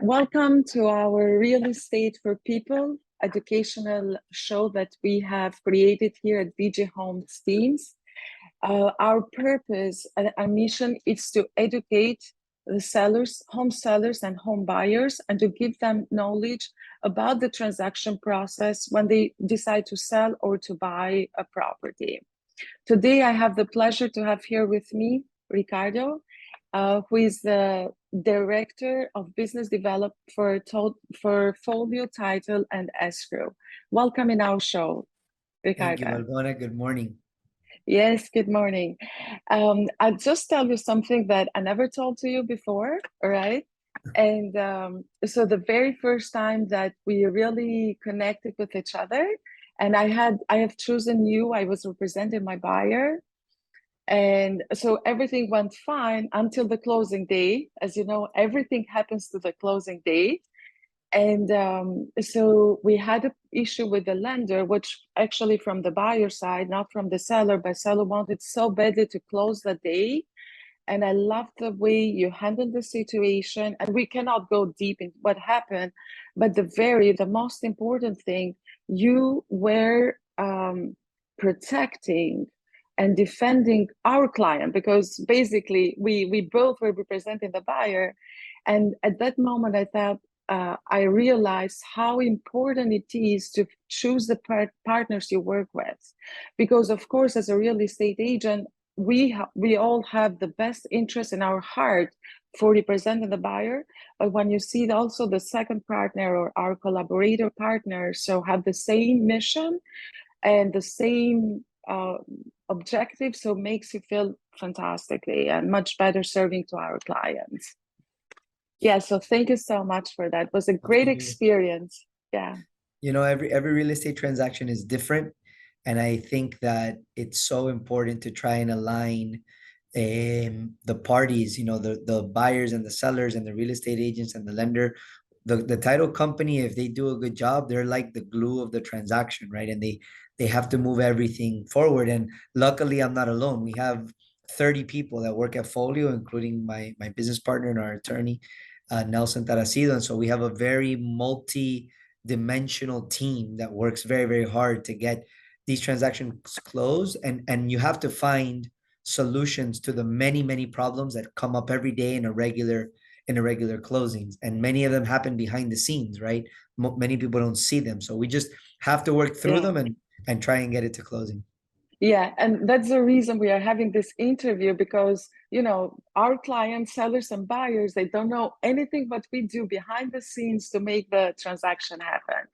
Welcome to our Real Estate for People educational show that we have created here at VG Homes Teams. Our purpose and our mission is to educate the home sellers and home buyers, and to give them knowledge about the transaction process when they decide to sell or to buy a property. Today, I have the pleasure to have here with me Ricardo, who is the Director of Business Development for FOLIO Title and Escrow. Welcome in our show, Thank you, Ricardo. Valbona. Good morning. Yes, good morning. I'll just tell you something that I never told to you before, all right? And so the very first time that we really connected with each other, and I have chosen you, I was representing my buyer. And so everything went fine until the closing day. As you know, everything happens to the closing day. And so we had an issue with the lender, which actually from the buyer side, not from the seller, but seller wanted so badly to close the day. And I love the way you handled the situation. And we cannot go deep in what happened, but the most important thing, you were protecting and defending our client, because basically we both were representing the buyer. And at that moment, I thought, I realized how important it is to choose the partners you work with, because of course, as a real estate agent, we all have the best interest in our heart for representing the buyer. But when you see also the second partner or our collaborator partner, so have the same mission and the same objective, so makes you feel fantastically and much better serving to our clients. Yeah, so thank you so much for that. It was a great experience. Yeah. Every real estate transaction is different. And I think that it's so important to try and align the parties, the buyers and the sellers and the real estate agents and the lender. The title company, if they do a good job, they're like the glue of the transaction, right? And they have to move everything forward. And luckily, I'm not alone. We have 30 people that work at Folio, including my business partner and our attorney, Nelson Tarasido. And so we have a very multi-dimensional team that works very, very hard to get these transactions closed. And you have to find solutions to the many problems that come up every day in a regular closings, and many of them happen behind the scenes, right? Many people don't see them, so we just have to work through them and try and get it to closing. Yeah, and that's the reason we are having this interview, because our clients, sellers and buyers, they don't know anything what we do behind the scenes to make the transaction happen.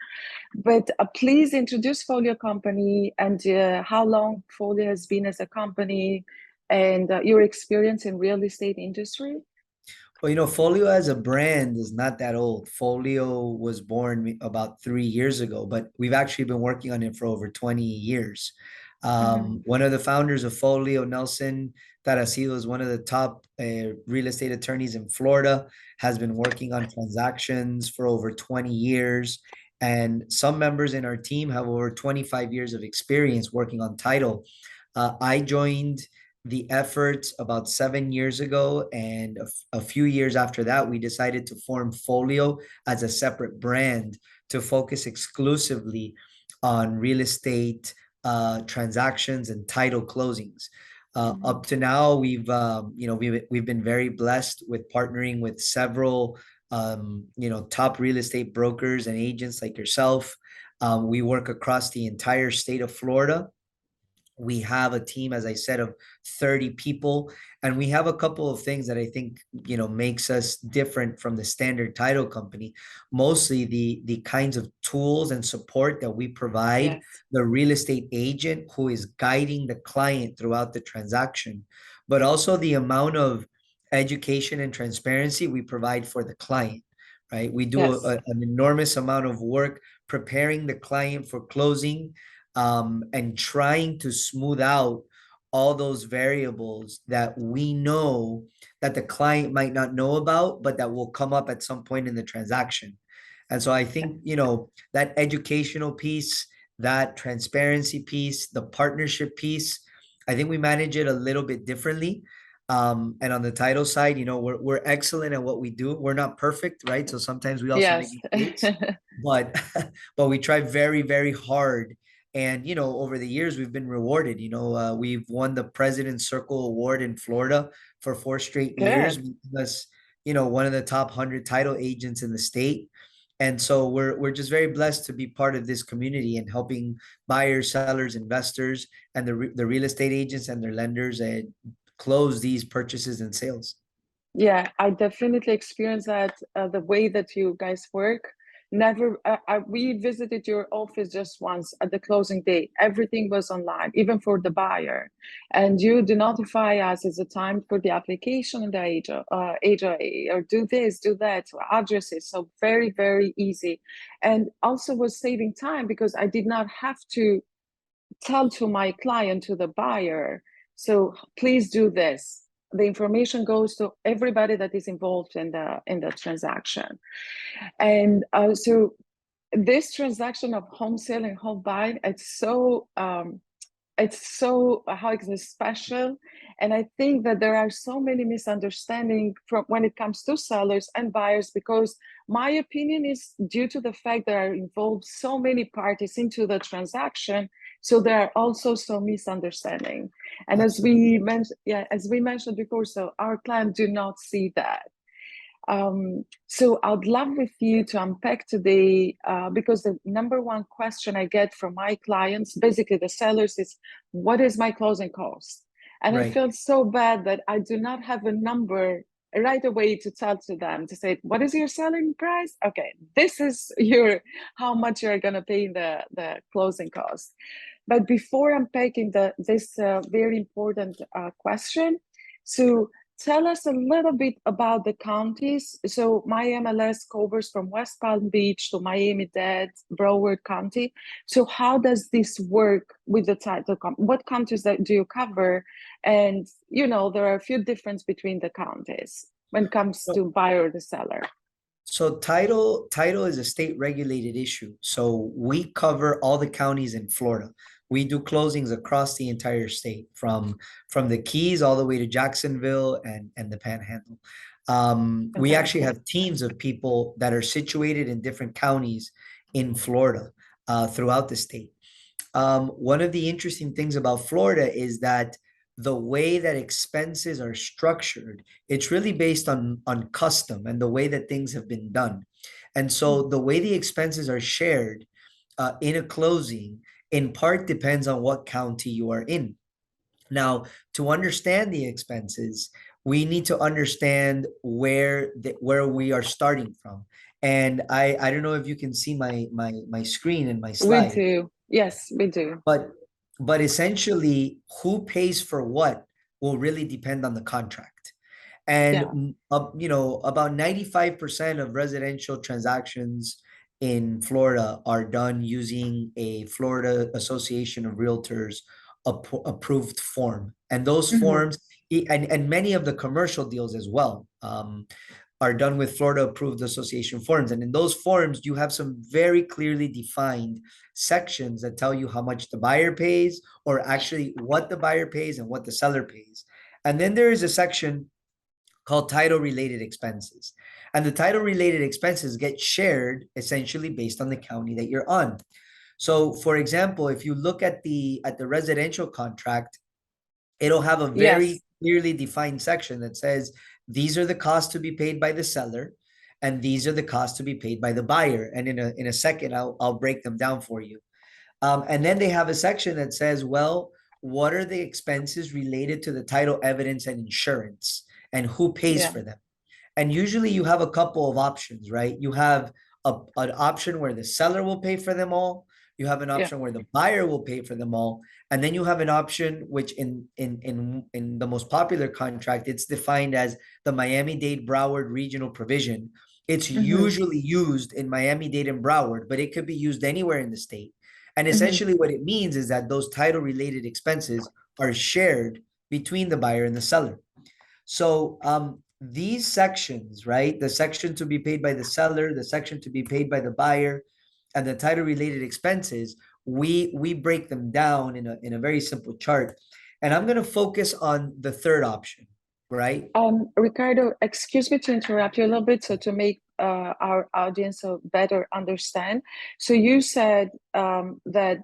But please introduce Folio Company and how long Folio has been as a company, and your experience in real estate industry. Well, Folio as a brand is not that old. Folio was born about 3 years ago, but we've actually been working on it for over 20 years. One of the founders of Folio, Nelson Tarasido, is one of the top real estate attorneys in Florida, has been working on transactions for over 20 years. And some members in our team have over 25 years of experience working on title. I joined the efforts about 7 years ago, and a few years after that, we decided to form Folio as a separate brand to focus exclusively on real estate transactions and title closings. Up to now, we've been very blessed with partnering with several top real estate brokers and agents like yourself. We work across the entire state of Florida. We have a team, as I said, of 30 people, and we have a couple of things that I think, makes us different from the standard title company. Mostly the kinds of tools and support that we provide the real estate agent who is guiding the client throughout the transaction, but also the amount of education and transparency we provide for the client, right? We do an enormous amount of work preparing the client for closing, and trying to smooth out all those variables that we know that the client might not know about, but that will come up at some point in the transaction. And so I think, that educational piece, that transparency piece, the partnership piece, I think we manage it a little bit differently. And on the title side, we're excellent at what we do. We're not perfect, right? So sometimes we also make Yes. mistakes, but but we try very, very hard. And over the years, we've been rewarded. We've won the President's Circle Award in Florida for 4 straight years, Good. making us, one of the top 100 title agents in the state. And so we're just very blessed to be part of this community and helping buyers, sellers, investors, and the real estate agents and their lenders and close these purchases and sales. Yeah, I definitely experienced that the way that you guys work. Never, we visited your office just once at the closing day. Everything was online, even for the buyer. And you do notify us as a time for the application and the HOA, or do this, do that, addresses. So very, very easy. And also was saving time because I did not have to tell to my client, to the buyer, so please do this. The information goes to everybody that is involved in the transaction. And so this transaction of home sale and home buying, it's so how it's special. And I think that there are so many misunderstandings from when it comes to sellers and buyers, because my opinion is due to the fact there are involved so many parties into the transaction. So there are also some misunderstanding. And Absolutely. as we mentioned before, so our client do not see that. So I'd love with you to unpack today, because the number one question I get from my clients, basically the sellers, is what is my closing cost? And I Right. feel so bad that I do not have a number right away to tell to them to say, what is your selling price? Okay, this is your how much you're gonna pay in the closing cost. But before unpacking this very important question, so tell us a little bit about the counties. So my MLS covers from West Palm Beach to Miami-Dade, Broward County. So how does this work with the title? What counties do you cover? And there are a few differences between the counties when it comes So, to buyer or the seller. so title is a state regulated issue. So we cover all the counties in Florida. We do closings across the entire state, from the Keys all the way to Jacksonville and the Panhandle. We actually Fantastic. have teams of people that are situated in different counties in Florida, throughout the state. One of the interesting things about Florida is that the way that expenses are structured, it's really based on custom and the way that things have been done. And so the way the expenses are shared, in a closing, in part depends on what county you are in. Now, to understand the expenses, we need to understand where we are starting from. And I don't know if you can see my screen and my We slide, do. Yes, we do. but essentially, who pays for what will really depend on the contract. And Yeah. about 95% of residential transactions in Florida are done using a Florida Association of Realtors approved form. And those Mhm. forms, and many of the commercial deals as well, are done with Florida approved association forms. And in those forms, you have some very clearly defined sections that tell you how much the buyer pays, or actually what the buyer pays and what the seller pays. And then there is a section called title related expenses. And the title related expenses get shared essentially based on the county that you're on. So for example, if you look at the residential contract, it'll have a Yes. very clearly defined section that says these are the costs to be paid by the seller and these are the costs to be paid by the buyer. And in a second, I'll break them down for you. And then they have a section that says, well, what are the expenses related to the title evidence and insurance, and who pays Yeah. for them? And usually you have a couple of options, right? You have an option where the seller will pay for them all. You have an Yeah. option where the buyer will pay for them all. And then you have an option which in the most popular contract, it's defined as the Miami-Dade Broward regional provision. It's Hmm. usually used in Miami-Dade and Broward, but it could be used anywhere in the state. And Hmm. essentially what it means is that those title related expenses are shared between the buyer and the seller. So these sections, right? The section to be paid by the seller, the section to be paid by the buyer, and the title related expenses, we break them down in a very simple chart. And I'm going to focus on the third option. right? Ricardo, excuse me to interrupt you a little bit, so to make our audience better understand. So you said that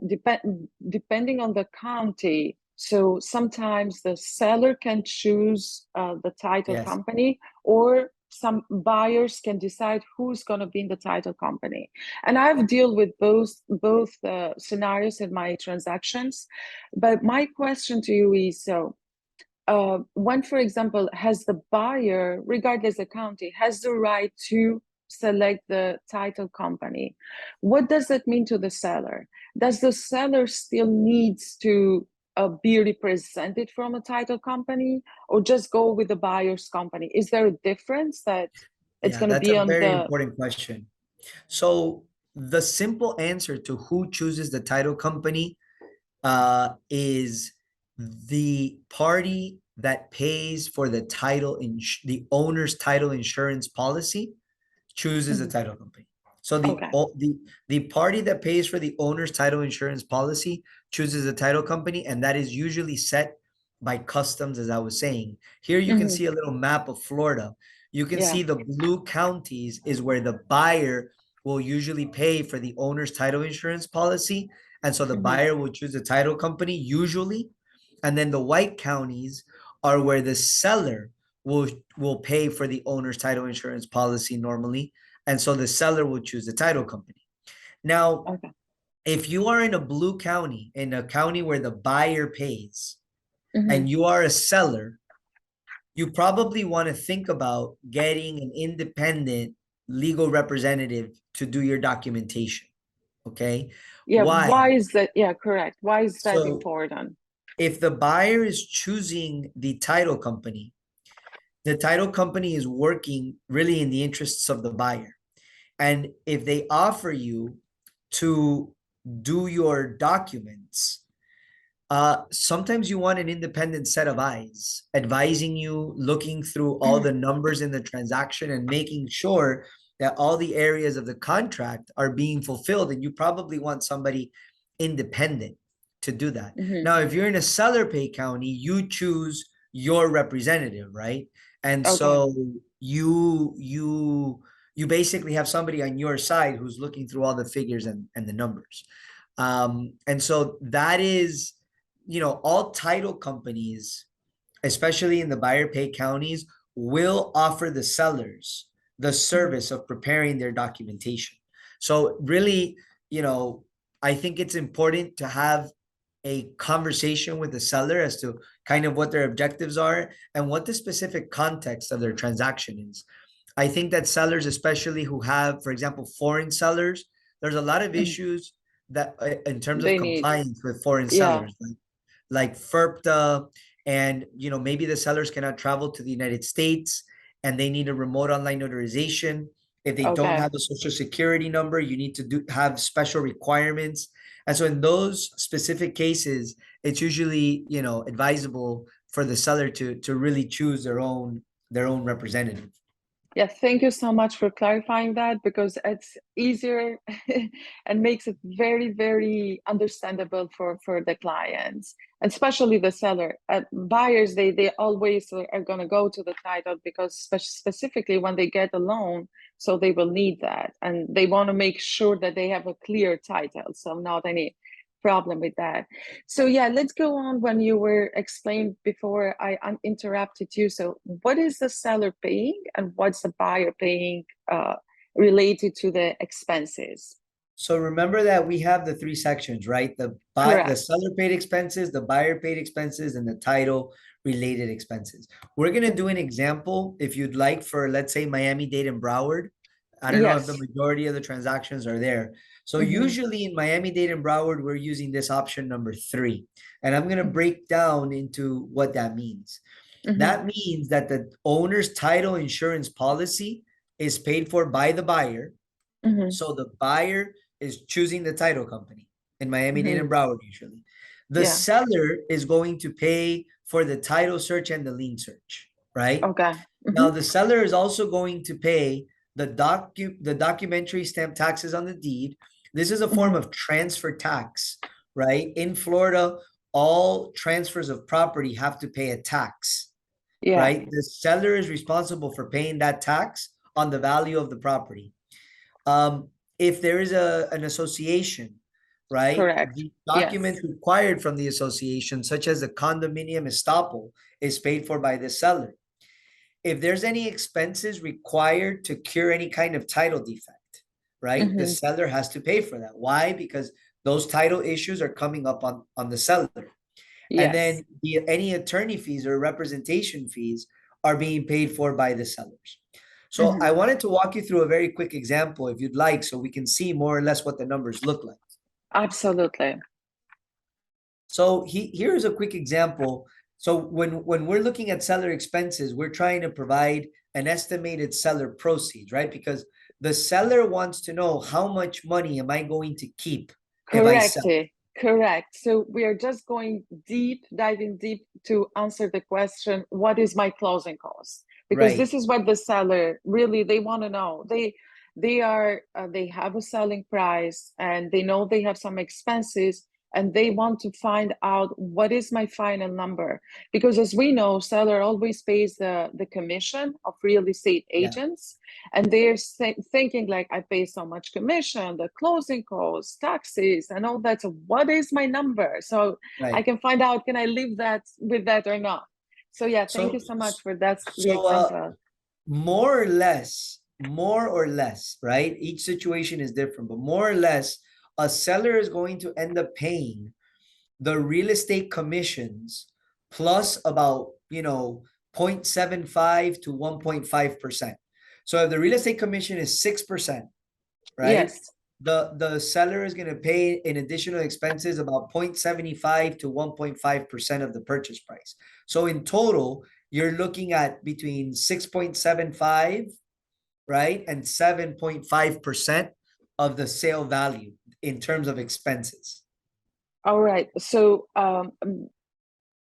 depending on the county, so sometimes the seller can choose the title Yes. company, or some buyers can decide who's going to be in the title company. And I've dealt with both scenarios in my transactions. But my question to you is, so one, for example, has the buyer, regardless of county, has the right to select the title company. What does that mean to the seller? Does the seller still needs to be represented from a title company, or just go with the buyer's company? Is there a difference that it's Yeah, going to that's be a on very the? important question. So the simple answer to who chooses the title company is the party that pays for the the owner's title insurance policy chooses a Mhm. title company. So Okay. the party that pays for the owner's title insurance policy chooses a title company, and that is usually set by customs, as I was saying. Here you can Hmm. see a little map of Florida. You can Yeah. see the blue counties is where the buyer will usually pay for the owner's title insurance policy. And so the Hmm. buyer will choose a title company usually. And then the white counties are where the seller will pay for the owner's title insurance policy normally, and so the seller will choose the title company. Now, Okay. if you are in a blue county, in a county where the buyer pays, Hmm. and you are a seller, you probably want to think about getting an independent legal representative to do your documentation. Okay. Yeah. Why? Why is that? Yeah, correct. Why is that So important? if the buyer is choosing the title company is working really in the interests of the buyer. And if they offer you to do your documents, sometimes you want an independent set of eyes advising you, looking through all the numbers in the transaction and making sure that all the areas of the contract are being fulfilled. And you probably want somebody independent to do that. Hmm. Now, if you're in a seller pay county, you choose your representative, right? And Okay. so you basically have somebody on your side who's looking through all the figures and the numbers. And so that is, all title companies, especially in the buyer pay counties, will offer the sellers the Hmm. service of preparing their documentation. So really, you know, I think it's important to have a conversation with the seller as to kind of what their objectives are and what the specific context of their transaction is. I think that sellers, especially who have, for example, foreign sellers, there's a lot of Hmm. issues that in terms of They need. compliance with foreign Yeah. sellers, like FERPTA, and maybe the sellers cannot travel to the United States and they need a remote online notarization. If they don't Okay. have a social security number, you need to have special requirements. And so in those specific cases, it's usually, advisable for the seller to really choose their own representative. Yeah, thank you so much for clarifying that, because it's easier and makes it very, very understandable for the clients, and especially the seller. Buyers, they always are going to go to the title, because specifically when they get a loan, so they will need that, and they want to make sure that they have a clear title, so not any problem with that. So yeah, let's go on. When you were explained before I interrupted you, so what is the seller paying and what's the buyer paying related to the expenses? So remember that we have the three sections, right? The Correct. seller paid expenses, the buyer paid expenses, and the title related expenses. We're gonna do Mhm. an example if you'd like for, let's say, Miami-Dade and Broward. I don't know if the Yes. majority of the transactions are there. So Hmm. usually in Miami-Dade and Broward, we're using this option number 3. And I'm gonna break down into what that means. Hmm. That means that the owner's title insurance policy is paid for by the buyer. Hmm. So the buyer is choosing the title company in Miami-Dade Hmm. and Broward usually. The Yeah. seller is going to pay for the title search and the lien search, right? Okay. Now Hmm. the seller is also going to pay the documentary stamp taxes on the deed. This is a form Hmm. of transfer tax, right? In Florida, all transfers of property have to pay a tax. Yeah. right? The seller is responsible for paying that tax on the value of the property. If there is an association, right, Correct. the Yes. documents required from the association, such as the condominium estoppel, is paid for by the seller. If there's any expenses required to cure any kind of title defect, right, the seller has to pay for that. Why? Because those title issues are coming up on the seller. And Yes. then any attorney fees or representation fees are being paid for by the sellers. So I wanted to walk you through a very quick example, if you'd like, so we can see more or less what the numbers look like. Absolutely. So here's a quick example. So when we're looking at seller expenses, we're trying to provide an estimated seller proceeds, right? Because the seller wants to know, how much money am I going to keep if I Correct. sell? Correct. So we are just diving deep to answer the question, what is my closing cost? Because Right. this is what the seller really, they want to know. They have a selling price and they know they have some expenses and they want to find out what is my final number. Because as we know, seller always pays the commission of real estate Yeah. agents. And they're thinking like, I pay so much commission, the closing costs, taxes, and all that. So what is my number? So I Right. can find out, can I live that with that or not? So yeah, thank you So, so much for that, the so example. more or less, right? Each situation is different, but more or less, a seller is going to end up paying the real estate commissions plus about, 0.75 to 1.5%. So if the real estate commission is 6%, right? Yes. The seller is going to pay in additional expenses about 0.75 to 1.5% of the purchase price. So in total, you're looking at between 6.75, right, and 7.5% of the sale value in terms of expenses. All right. So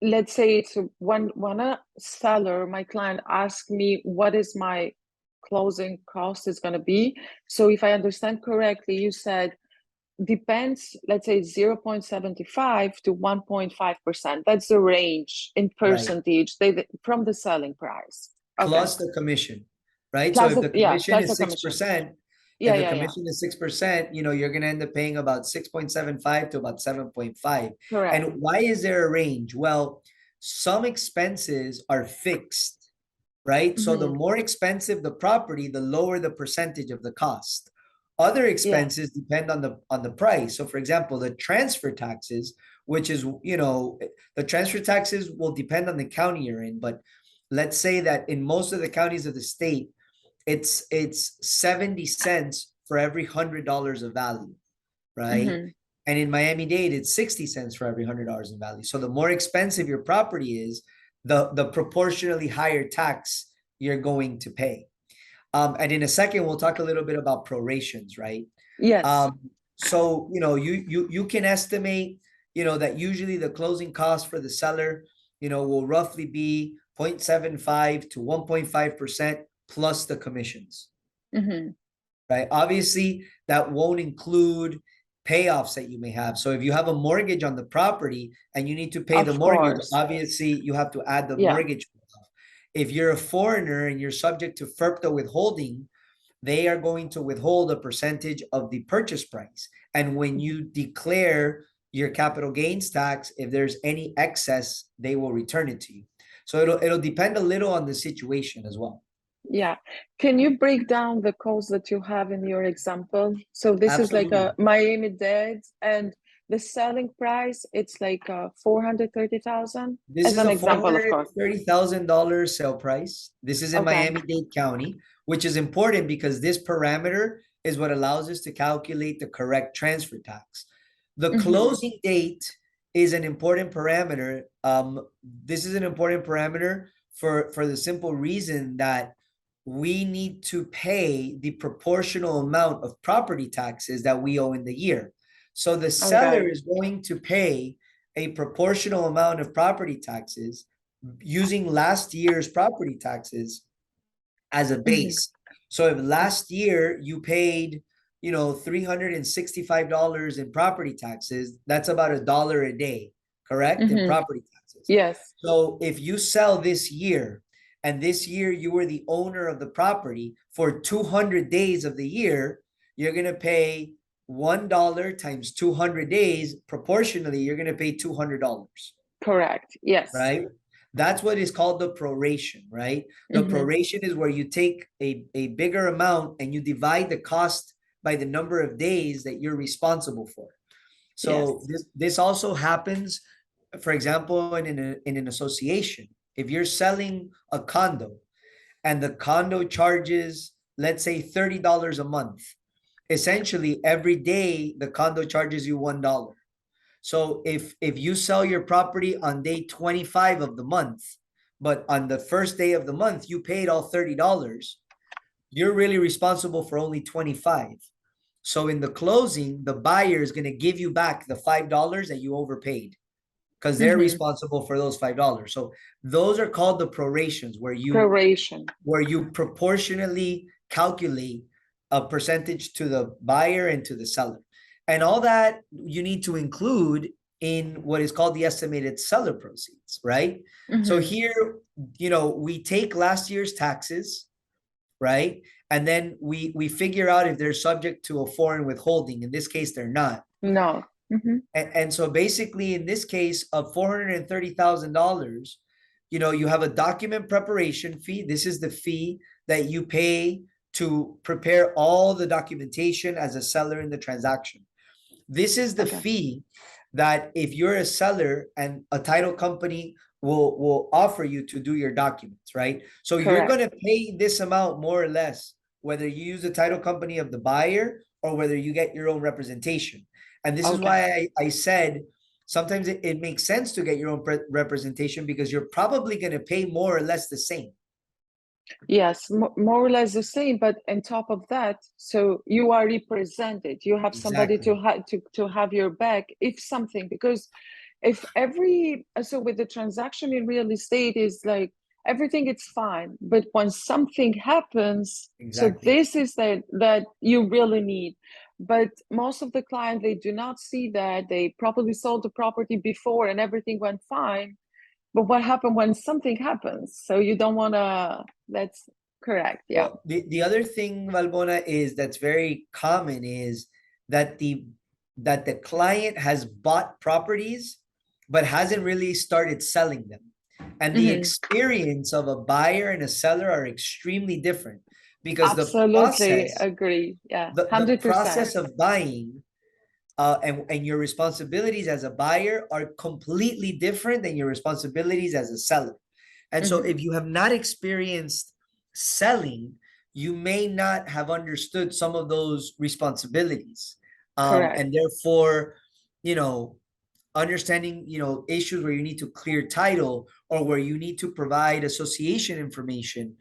let's say it's when a seller, my client, asks me what is my closing cost is going to be. So if I understand correctly, you said depends, let's say 0.75 to 1.5%. That's the range in Right. percentage from the selling price. Okay. Plus the commission, right? So Plus if the, the yeah, commission plus the is commission. 6%, if Yeah, the yeah, yeah. commission is 6%, you're going to end up paying about 6.75 to about 7.5. Correct. And why is there a range? Well, some expenses are fixed, right? So the more expensive the property, the lower the percentage of the cost. Other Yeah. expenses depend on the price. So for example, the transfer taxes, which is, the transfer taxes will depend on the county you're in, but let's say that in most of the counties of the state, it's 70 cents for every $100 of value, right? And in Miami-Dade, it's 60 cents for every $100 in value. So the more expensive your property is, the proportionally higher tax you're going to pay. And in a second, we'll talk a little bit about prorations, right? Yes. So you can estimate, that usually the closing cost for the seller, will roughly be 0.75 to 1.5% plus the commissions, right? Obviously, that won't include payoffs that you may have. So if you have a mortgage on the property and you need to pay the Of mortgage, course. obviously you have to add the Yeah. mortgage. If you're a foreigner and you're subject to FERPTA withholding, they are going to withhold a percentage of the purchase price. And when you declare your capital gains tax, if there's any excess, they will return it to you. So it'll depend a little on the situation as well. Yeah. Can you break down the cost that you have in your example? So this is like a Absolutely. Miami-Dade, and the selling price, it's like 430,000 This as is an a example, of course. $430,000 sale price. This is in Okay. Miami-Dade County, which is important because this parameter is what allows us to calculate the correct transfer tax. The closing date is an important parameter. This is an important parameter for the simple reason that we need to pay the proportional amount of property taxes that we owe in the year. So the seller Okay. is going to pay a proportional amount of property taxes using last year's property taxes as a base. So if last year you paid, $365 in property taxes, that's about $1 a day, correct? In property taxes. Yes. So if you sell this year and this year you were the owner of the property for 200 days of the year, you're going to pay $1 times 200 days. Proportionally, you're going to pay $200. Correct. Yes. Right? That's what is called the proration, right? The proration is where you take a bigger amount and you divide the cost by the number of days that you're responsible for. So this also happens, for example, in an association. If you're selling a condo and the condo charges, let's say $30 a month, essentially every day the condo charges you $1. So if you sell your property on day 25 of the month, but on the first day of the month you paid all $30, you're really responsible for only 25. So in the closing, the buyer is going to give you back the $5 that you overpaid because they're responsible for those $5. So those are called the prorations, where you proportionally calculate a percentage to the buyer and to the seller. And all that you need to include in what is called the estimated seller proceeds, right? So here, we take last year's taxes, right? And then we figure out if they're subject to a foreign withholding. In this case, they're not. No. And so basically, in this case of $430,000, you have a document preparation fee. This is the fee that you pay to prepare all the documentation as a seller in the transaction. This is the fee that if you're a seller and a title company will offer you to do your documents, right? So you're going to pay this amount more or less, whether you use the title company of the buyer or whether you get your own representation. And this is why I said sometimes it makes sense to get your own representation, because you're probably going to pay more or less the same. Yes, more or less the same, but on top of that, so you are represented. You have somebody to have your back if something, because so with the transaction in real estate is like everything it's fine, but when something happens, so this is that you really need. But most of the clients, they do not see that. They probably sold the property before and everything went fine. But what happened when something happens? So you don't want to, that's correct. Yeah. Well, the other thing, Valbona, is that's very common is that the client has bought properties, but hasn't really started selling them. And the experience of a buyer and a seller are extremely different, because Absolutely agree. Yeah. the 100%. process of buying and your responsibilities as a buyer are completely different than your responsibilities as a seller. And so if you have not experienced selling, you may not have understood some of those responsibilities. And therefore, understanding, issues where you need to clear title or where you need to provide association information,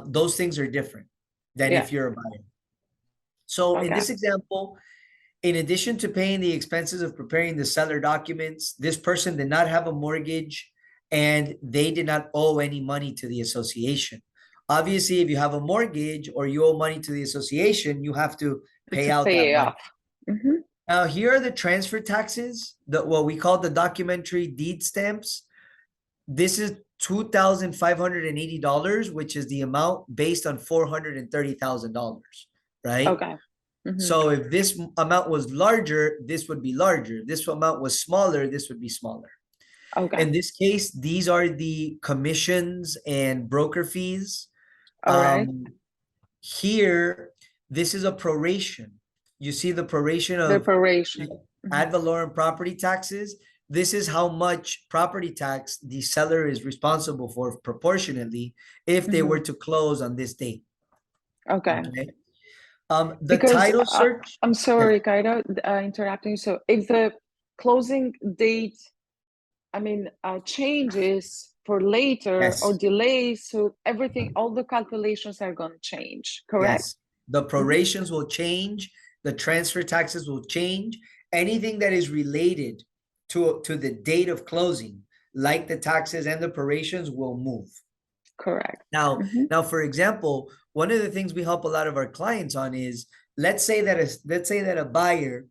those things are different than if you're a buyer. So in this example, in addition to paying the expenses of preparing the seller documents, this person did not have a mortgage and they did not owe any money to the association. Obviously, if you have a mortgage or you owe money to the association, you have to pay out that money. Now, here are the transfer taxes, what we call the documentary deed stamps. This is $2,580, which is the amount based on $430,000, right? So if this amount was larger, this would be larger. This amount was smaller, this would be smaller. In this case, these are the commissions and broker fees. Here, this is a proration. You see the proration of ad valorem property taxes. This is how much property tax the seller is responsible for proportionately if they were to close on this date. The title search. I'm sorry, Ricardo, interrupting you. So if the closing date, changes for later or delays, so everything, all the calculations are going to change, correct? Yes, the prorations will change. The transfer taxes will change. Anything that is related to the date of closing, like the taxes and the prorations, will move. Correct. Now, for example, one of the things we help a lot of our clients on is, let's say that a buyer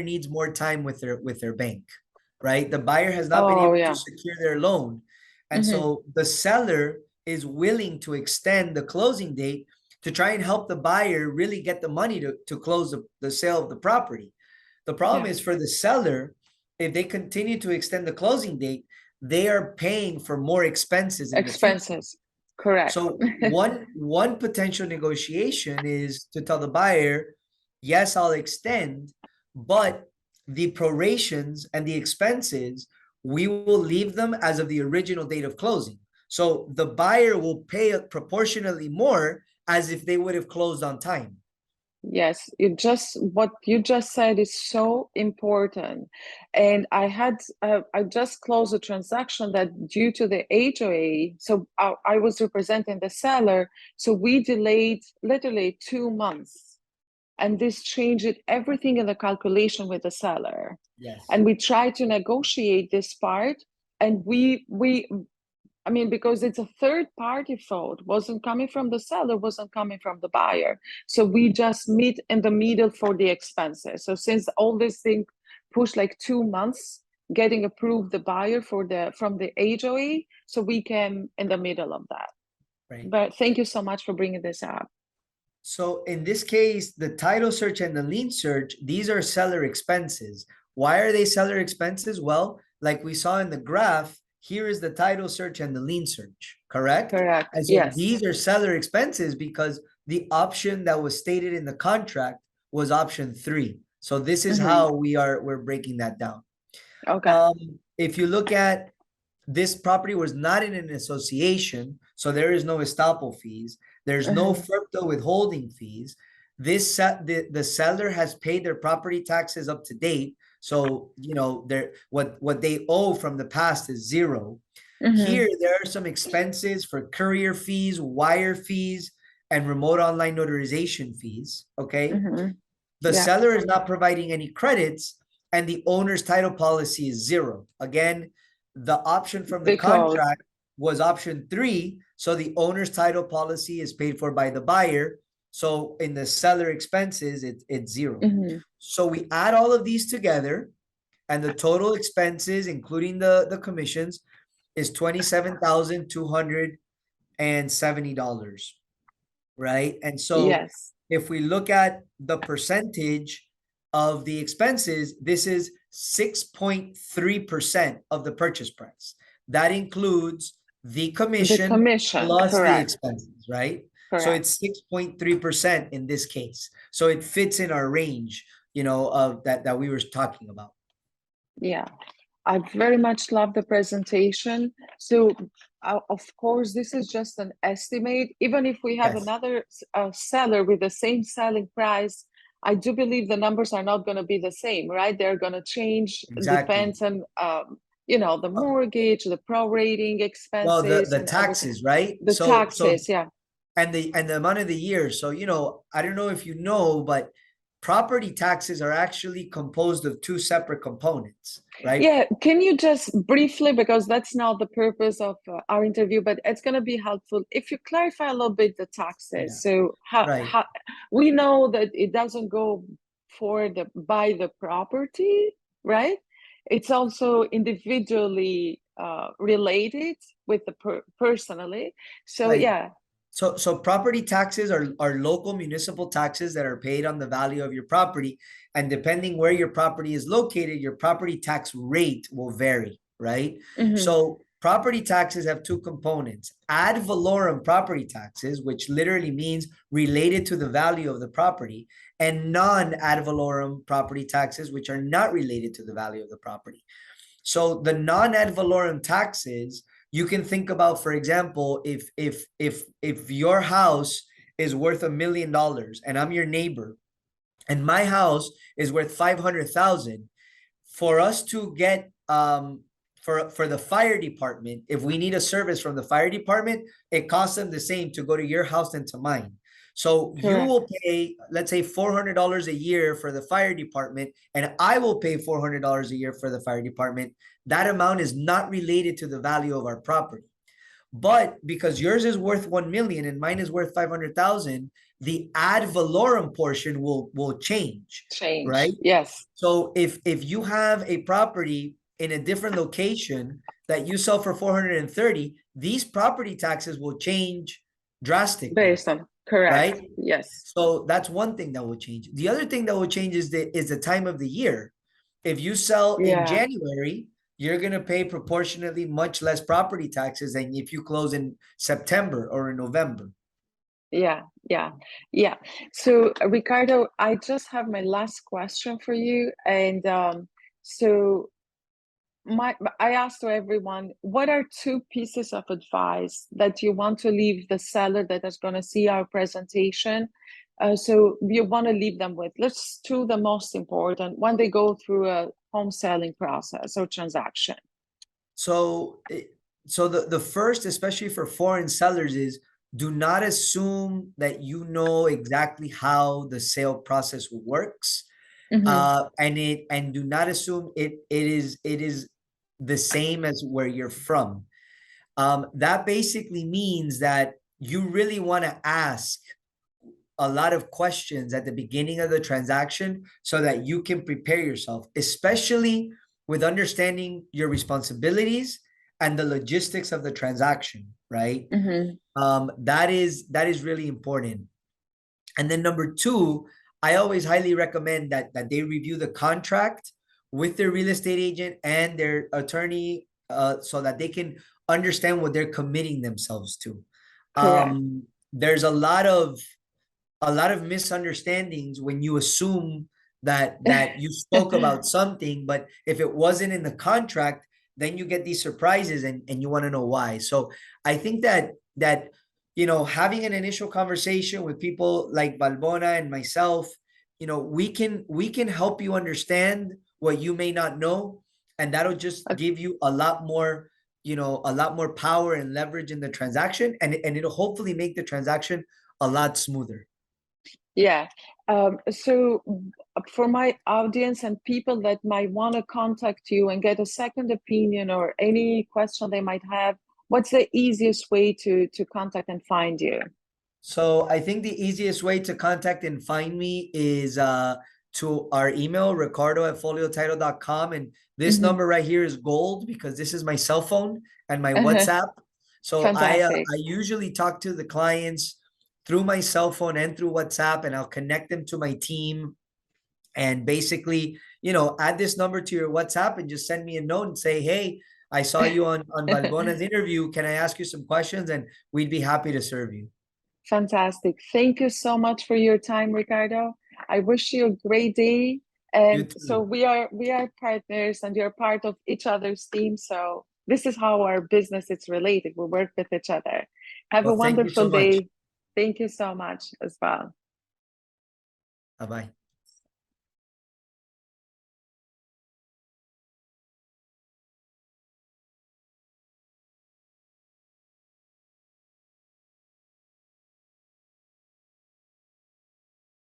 needs more time with their bank, right? The buyer has not been able to secure their loan. And so the seller is willing to extend the closing date to try and help the buyer really get the money to close the sale of the property. The problem is for the seller, if they continue to extend the closing date, they are paying for more expenses in the future. Expenses, correct. So one potential negotiation is to tell the buyer, yes, I'll extend, but the prorations and the expenses, we will leave them as of the original date of closing. So the buyer will pay proportionately more as if they would have closed on time. Yes, what you just said is so important. And I just closed a transaction that due to the HOA, so I was representing the seller, so we delayed literally 2 months. And this changed everything in the calculation with the seller. Yes. And we tried to negotiate this part, and I mean, because it's a third party fault, wasn't coming from the seller, wasn't coming from the buyer. So we just meet in the middle for the expenses. So since all this thing pushed like 2 months, getting approved the buyer from the HOA, so we came in the middle of that. Right. But thank you so much for bringing this up. So in this case, the title search and the lien search, these are seller expenses. Why are they seller expenses? Well, like we saw in the graph, here is the title search and the lien search, correct? Correct. And so Yes. these are seller expenses because the option that was stated in the contract was option 3. So this is how we're breaking that down. Okay. If you look at this property was not in an association, so there is no estoppel fees. There's no FERPTA withholding fees. The seller has paid their property taxes up to date. So, you know, what they owe from the past is 0. Here, there are some expenses for courier fees, wire fees, and remote online notarization fees. Okay. The seller is not providing any credits, and the owner's title policy is 0. Again, the option from the contract was option 3. So the owner's title policy is paid for by the buyer. So in the seller expenses, it's 0. So we add all of these together, and the total expenses, including the commissions, is $27,270, right? And so if we look at the percentage of the expenses, this is 6.3% of the purchase price. That includes the commission plus the expenses, right? Correct. So it's 6.3% in this case. So it fits in our range, you know, of that we were talking about. Yeah, I very much love the presentation. So of course, this is just an estimate. Even if we have another seller with the same selling price, I do believe the numbers are not going to be the same, right? They're going to change. Depends on, you know, the mortgage, the prorating expenses. Well, the taxes, right? The taxes, yeah. And the amount of the year. So, you know, I don't know if you know, but property taxes are actually composed of 2 separate components, right? Yeah, can you just briefly, because that's not the purpose of our interview, but it's going to be helpful if you clarify a little bit the taxes. So how we know that it doesn't go by the property, right? It's also individually related with the personally. So So property taxes are local municipal taxes that are paid on the value of your property. And depending where your property is located, your property tax rate will vary, right? So property taxes have 2 components: ad valorem property taxes, which literally means related to the value of the property, and non-ad valorem property taxes, which are not related to the value of the property. So the non-ad valorem taxes, you can think about, for example, if your house is worth $1 million and I'm your neighbor and my house is worth 500,000, for us to get for the fire department, if we need a service from the fire department, it costs them the same to go to your house than to mine. So you will pay, let's say, $400 a year for the fire department, and I will pay $400 a year for the fire department. That amount is not related to the value of our property. But because yours is worth 1 million and mine is worth 500,000, the ad valorem portion will change, right? Yes. So if you have a property in a different location that you sell for 430, these property taxes will change drastically, Based on, correct. right? Yes. So that's one thing that will change. The other thing that will change is the time of the year. If you sell in Yeah. January, you're going to pay proportionately much less property taxes than if you close in September or in November. Yeah, yeah, yeah. So, Ricardo, I just have my last question for you. And so I asked to everyone, what are two pieces of advice that you want to leave the seller that is going to see our presentation? So you want to leave them with, let's do the most important when they go through a home selling process or transaction. So, the first, especially for foreign sellers, is do not assume that you know exactly how the sale process works, Mm-hmm. and do not assume it is the same as where you're from. That basically means that you really want to ask a lot of questions at the beginning of the transaction so that you can prepare yourself, especially with understanding your responsibilities and the logistics of the transaction, right? Mm-hmm. That is really important. And then number two, I always highly recommend that they review the contract with their real estate agent and their attorney, so that they can understand what they're committing themselves to. Correct. There's a lot of misunderstandings when you assume that you spoke about something, but if it wasn't in the contract, then you get these surprises, and you want to know why. So I think that having an initial conversation with people like Balbona and myself, we can help you understand what you may not know, and that'll just give you a lot more power and leverage in the transaction, and it'll hopefully make the transaction a lot smoother. Yeah. So for my audience and people that might want to contact you and get a second opinion or any question they might have, what's the easiest way to contact and find you? So I think the easiest way to contact and find me is to our email, ricardo@foliotitle.com. And this Mm-hmm. number right here is gold because this is my cell phone and my WhatsApp. So Fantastic. I usually talk to the clients through my cell phone and through WhatsApp, and I'll connect them to my team. And basically, add this number to your WhatsApp and just send me a note and say, hey, I saw you on Balbona's interview. Can I ask you some questions? And we'd be happy to serve you. Fantastic. Thank you so much for your time, Ricardo. I wish you a great day. You And so too. we are partners and you're part of each other's team. So this is how our business is related. We work with each other. Have a Well, thank you so wonderful much. day. Thank you so much as well. Bye-bye.